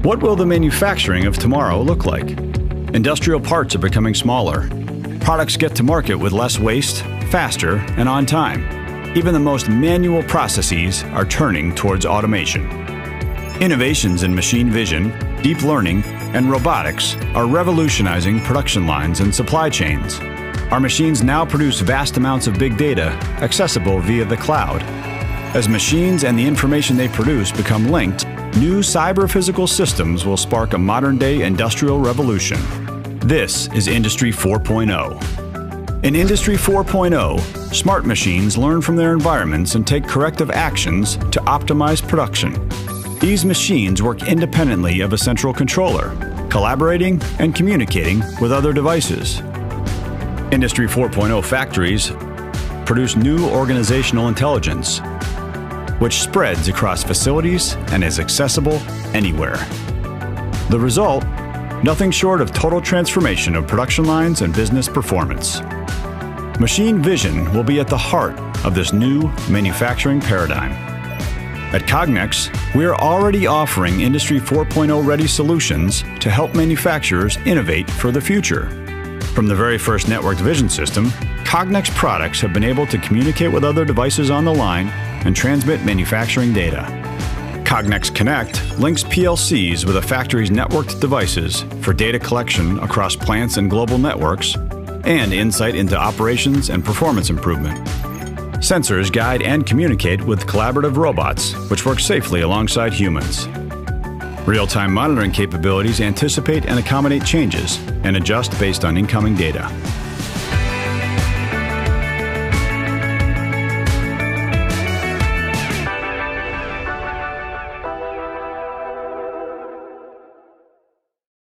What will the manufacturing of tomorrow look like? Industrial parts are becoming smaller. Products get to market with less waste, faster, and on time. Even the most manual processes are turning towards automation. Innovations in machine vision, deep learning, and robotics are revolutionizing production lines and supply chains. Our machines now produce vast amounts of big data, accessible via the cloud. As machines and the information they produce become linked, new cyber-physical systems will spark a modern-day industrial revolution. This is Industry 4.0. In Industry 4.0, smart machines learn from their environments and take corrective actions to optimize production. These machines work independently of a central controller, collaborating and communicating with other devices. Industry 4.0 factories produce new organizational intelligence, which spreads across facilities and is accessible anywhere. The result? Nothing short of total transformation of production lines and business performance. Machine vision will be at the heart of this new manufacturing paradigm. At COGNEX, we are already offering Industry 4.0 ready solutions to help manufacturers innovate for the future. From the very first networked vision system, COGNEX products have been able to communicate with other devices on the line and transmit manufacturing data. COGNEX Connect links PLCs with a factory's networked devices for data collection across plants and global networks, and insight into operations and performance improvement. Sensors guide and communicate with collaborative robots, which work safely alongside humans. Real-time monitoring capabilities anticipate and accommodate changes and adjust based on incoming data.